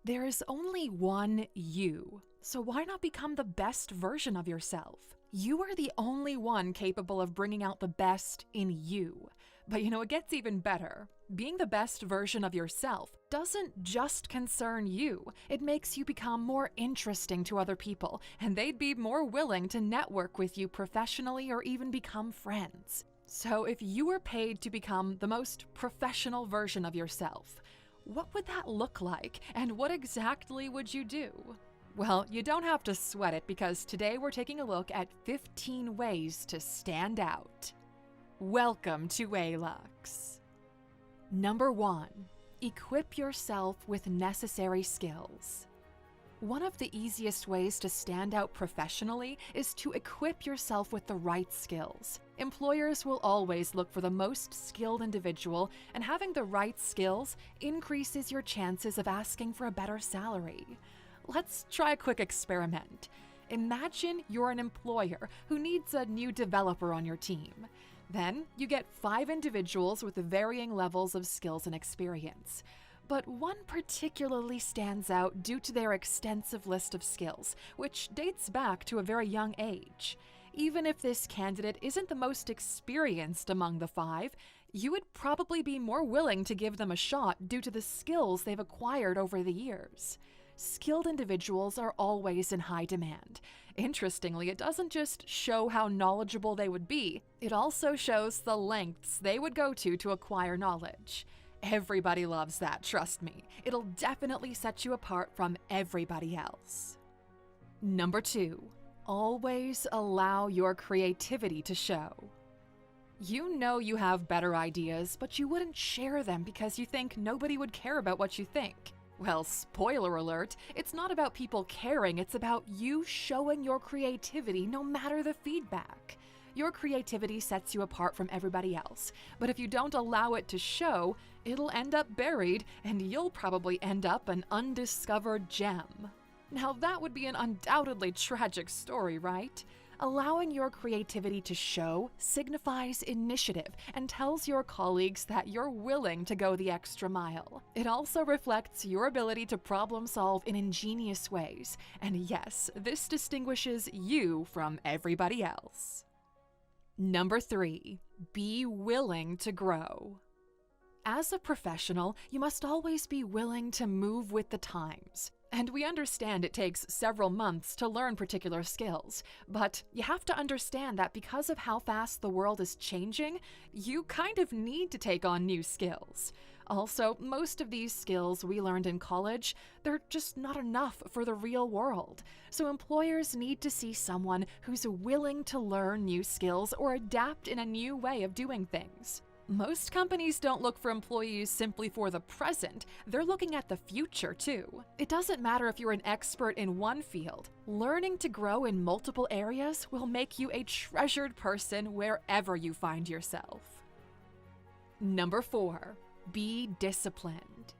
There is only one you, so why not become the best version of yourself? You are the only one capable of bringing out the best in you. But it gets even better. Being the best version of yourself doesn't just concern you. It makes you become more interesting to other people, and they'd be more willing to network with you professionally or even become friends. So if you were paid to become the most professional version of yourself, what would that look like, and what exactly would you do? Well, you don't have to sweat it because today we're taking a look at 15 ways to stand out. Welcome to ALUX. Number 1. Equip yourself with necessary skills. One of the easiest ways to stand out professionally is to equip yourself with the right skills. Employers will always look for the most skilled individual, and having the right skills increases your chances of asking for a better salary. Let's try a quick experiment. Imagine you're an employer who needs a new developer on your team. Then you get 5 individuals with varying levels of skills and experience. But one particularly stands out due to their extensive list of skills, which dates back to a very young age. Even if this candidate isn't the most experienced among the 5, you would probably be more willing to give them a shot due to the skills they've acquired over the years. Skilled individuals are always in high demand. Interestingly, it doesn't just show how knowledgeable they would be, it also shows the lengths they would go to acquire knowledge. Everybody loves that, trust me. It'll definitely set you apart from everybody else. Number 2. Always allow your creativity to show. You know you have better ideas, but you wouldn't share them because you think nobody would care about what you think. Well, spoiler alert, it's not about people caring, it's about you showing your creativity no matter the feedback. Your creativity sets you apart from everybody else, but if you don't allow it to show, it'll end up buried and you'll probably end up an undiscovered gem. Now that would be an undoubtedly tragic story, right? Allowing your creativity to show signifies initiative and tells your colleagues that you're willing to go the extra mile. It also reflects your ability to problem solve in ingenious ways, and yes, this distinguishes you from everybody else. Number 3. Be willing to grow. As a professional, you must always be willing to move with the times. And we understand it takes several months to learn particular skills, but you have to understand that because of how fast the world is changing, you kind of need to take on new skills. Also, most of these skills we learned in college, they're just not enough for the real world. So employers need to see someone who's willing to learn new skills or adapt in a new way of doing things. Most companies don't look for employees simply for the present, they're looking at the future too. It doesn't matter if you're an expert in one field, learning to grow in multiple areas will make you a treasured person wherever you find yourself. Number 4. Be disciplined.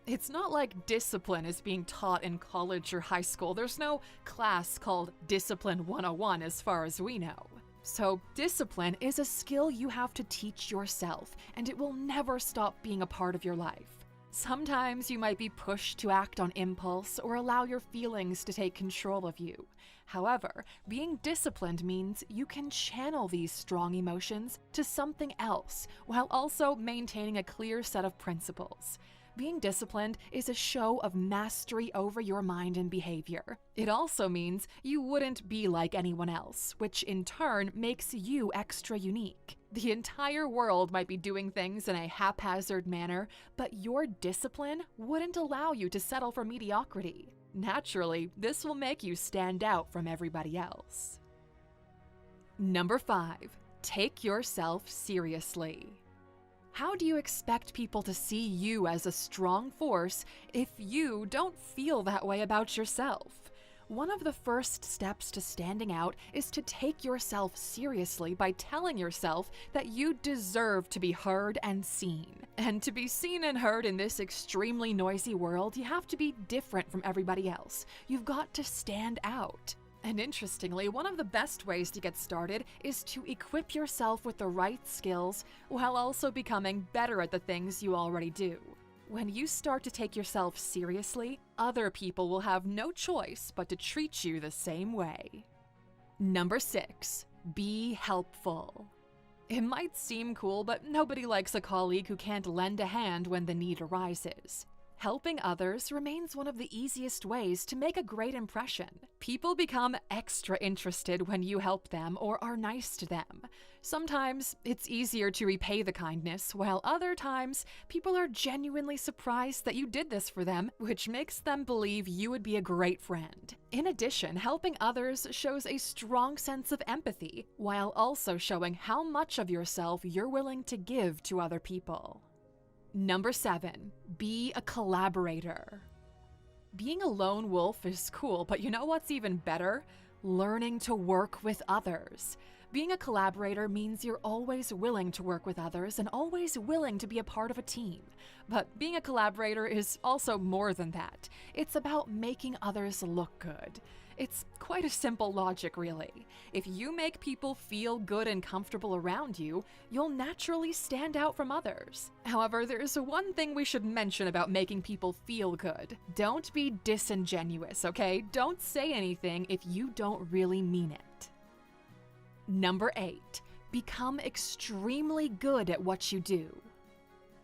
It's not like discipline is being taught in college or high school. There's no class called Discipline 101 as far as we know. So, discipline is a skill you have to teach yourself, and it will never stop being a part of your life. Sometimes you might be pushed to act on impulse or allow your feelings to take control of you. However, being disciplined means you can channel these strong emotions to something else while also maintaining a clear set of principles. Being disciplined is a show of mastery over your mind and behavior. It also means you wouldn't be like anyone else, which in turn makes you extra unique. The entire world might be doing things in a haphazard manner, but your discipline wouldn't allow you to settle for mediocrity. Naturally, this will make you stand out from everybody else. Number 5. Take yourself seriously. How do you expect people to see you as a strong force if you don't feel that way about yourself? One of the first steps to standing out is to take yourself seriously by telling yourself that you deserve to be heard and seen. And to be seen and heard in this extremely noisy world, you have to be different from everybody else. You've got to stand out. And interestingly, one of the best ways to get started is to equip yourself with the right skills while also becoming better at the things you already do. When you start to take yourself seriously, other people will have no choice but to treat you the same way. Number 6, be helpful. It might seem cool, but nobody likes a colleague who can't lend a hand when the need arises. Helping others remains one of the easiest ways to make a great impression. People become extra interested when you help them or are nice to them. Sometimes it's easier to repay the kindness, while other times people are genuinely surprised that you did this for them, which makes them believe you would be a great friend. In addition, helping others shows a strong sense of empathy, while also showing how much of yourself you're willing to give to other people. Number 7, be a collaborator. Being a lone wolf is cool, but you know what's even better? Learning to work with others. Being a collaborator means you're always willing to work with others and always willing to be a part of a team. But being a collaborator is also more than that. It's about making others look good. It's quite a simple logic, really. If you make people feel good and comfortable around you, you'll naturally stand out from others. However, there's one thing we should mention about making people feel good. Don't be disingenuous, okay? Don't say anything if you don't really mean it. Number 8, become extremely good at what you do.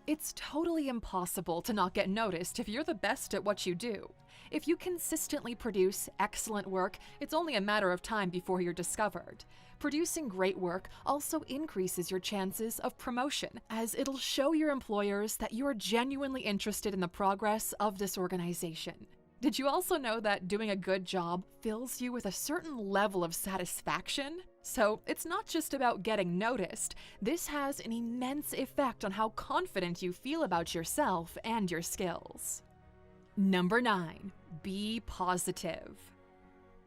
It's totally impossible to not get noticed if you're the best at what you do. If you consistently produce excellent work, it's only a matter of time before you're discovered. Producing great work also increases your chances of promotion, as it'll show your employers that you're genuinely interested in the progress of this organization. Did you also know that doing a good job fills you with a certain level of satisfaction? So it's not just about getting noticed. This has an immense effect on how confident you feel about yourself and your skills. Number 9, be positive.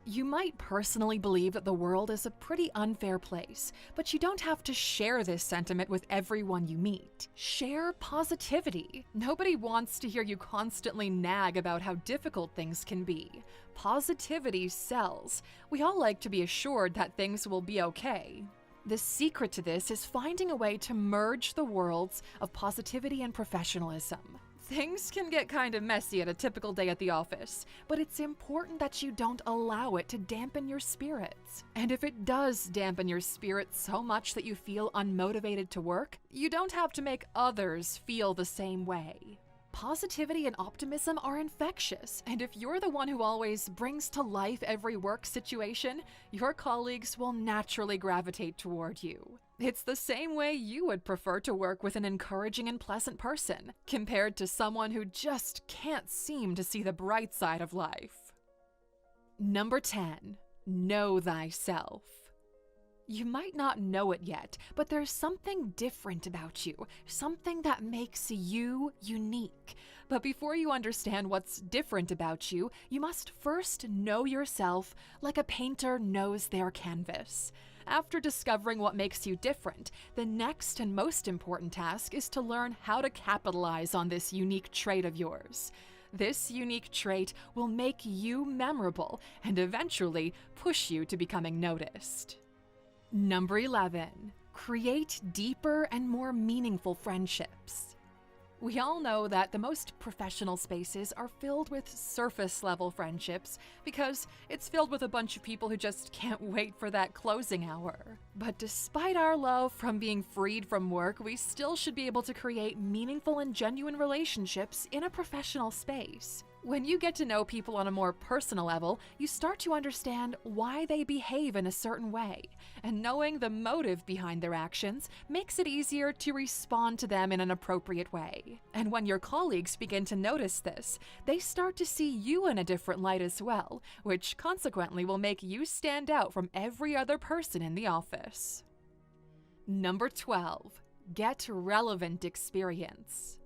You might personally believe that the world is a pretty unfair place, but you don't have to share this sentiment with everyone you meet. Share positivity. Nobody wants to hear you constantly nag about how difficult things can be. Positivity sells. We all like to be assured that things will be okay. The secret to this is finding a way to merge the worlds of positivity and professionalism. Things can get kind of messy at a typical day at the office, but it's important that you don't allow it to dampen your spirits. And if it does dampen your spirits so much that you feel unmotivated to work, you don't have to make others feel the same way. Positivity and optimism are infectious, and if you're the one who always brings to life every work situation, your colleagues will naturally gravitate toward you. It's the same way you would prefer to work with an encouraging and pleasant person, compared to someone who just can't seem to see the bright side of life. Number 10, know thyself. You might not know it yet, but there's something different about you, something that makes you unique. But before you understand what's different about you, you must first know yourself like a painter knows their canvas. After discovering what makes you different, the next and most important task is to learn how to capitalize on this unique trait of yours. This unique trait will make you memorable and eventually push you to becoming noticed. Number 11, create deeper and more meaningful friendships. We all know that the most professional spaces are filled with surface-level friendships because it's filled with a bunch of people who just can't wait for that closing hour. But despite our love from being freed from work, we still should be able to create meaningful and genuine relationships in a professional space. When you get to know people on a more personal level, you start to understand why they behave in a certain way, and knowing the motive behind their actions makes it easier to respond to them in an appropriate way. And when your colleagues begin to notice this, they start to see you in a different light as well, which consequently will make you stand out from every other person in the office. Number 12, get relevant experience.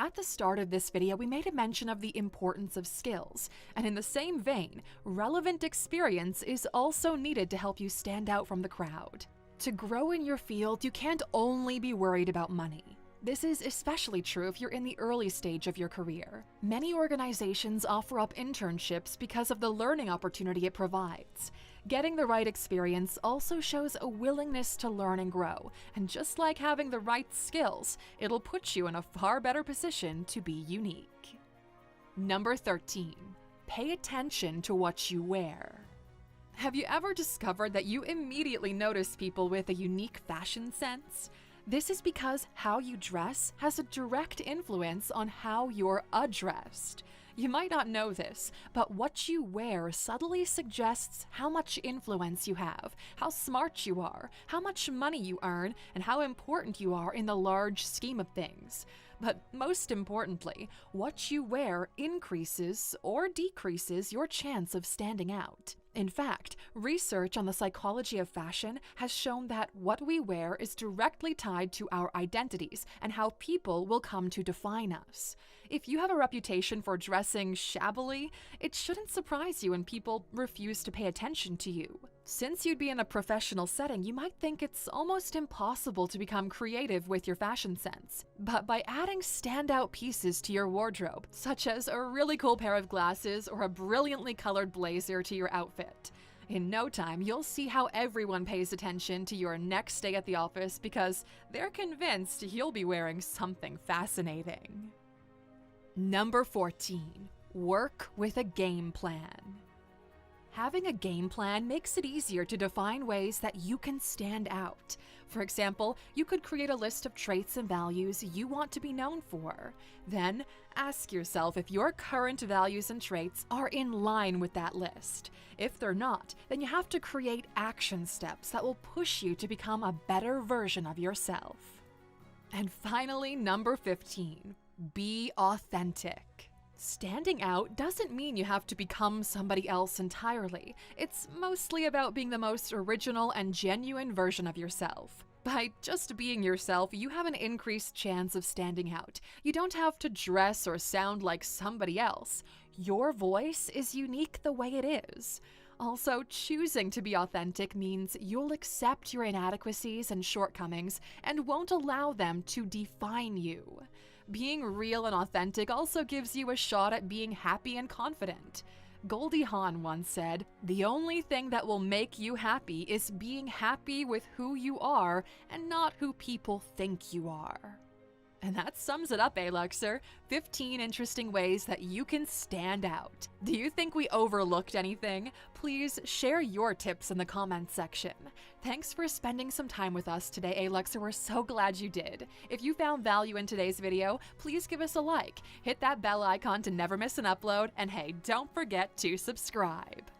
At the start of this video, we made a mention of the importance of skills, and in the same vein, relevant experience is also needed to help you stand out from the crowd. To grow in your field, you can't only be worried about money. This is especially true if you're in the early stage of your career. Many organizations offer up internships because of the learning opportunity it provides. Getting the right experience also shows a willingness to learn and grow, and just like having the right skills, it'll put you in a far better position to be unique. Number 13. Pay attention to what you wear. Have you ever discovered that you immediately notice people with a unique fashion sense? This is because how you dress has a direct influence on how you're addressed. You might not know this, but what you wear subtly suggests how much influence you have, how smart you are, how much money you earn, and how important you are in the large scheme of things. But most importantly, what you wear increases or decreases your chance of standing out. In fact, research on the psychology of fashion has shown that what we wear is directly tied to our identities and how people will come to define us. If you have a reputation for dressing shabbily, it shouldn't surprise you when people refuse to pay attention to you. Since you'd be in a professional setting, you might think it's almost impossible to become creative with your fashion sense. But by adding standout pieces to your wardrobe, such as a really cool pair of glasses or a brilliantly colored blazer to your outfit, in no time you'll see how everyone pays attention to your next day at the office because they're convinced you'll be wearing something fascinating. Number 14. Work with a game plan. Having a game plan makes it easier to define ways that you can stand out. For example, you could create a list of traits and values you want to be known for. Then, ask yourself if your current values and traits are in line with that list. If they're not, then you have to create action steps that will push you to become a better version of yourself. And finally, number 15. Be authentic. Standing out doesn't mean you have to become somebody else entirely. It's mostly about being the most original and genuine version of yourself. By just being yourself, you have an increased chance of standing out. You don't have to dress or sound like somebody else. Your voice is unique the way it is. Also, choosing to be authentic means you'll accept your inadequacies and shortcomings and won't allow them to define you. Being real and authentic also gives you a shot at being happy and confident. Goldie Hawn once said, "The only thing that will make you happy is being happy with who you are and not who people think you are." And that sums it up, Luxer. 15 interesting ways that you can stand out. Do you think we overlooked anything? Please share your tips in the comments section. Thanks for spending some time with us today, Luxer. We're so glad you did. If you found value in today's video, please give us a like, hit that bell icon to never miss an upload, and hey, don't forget to subscribe.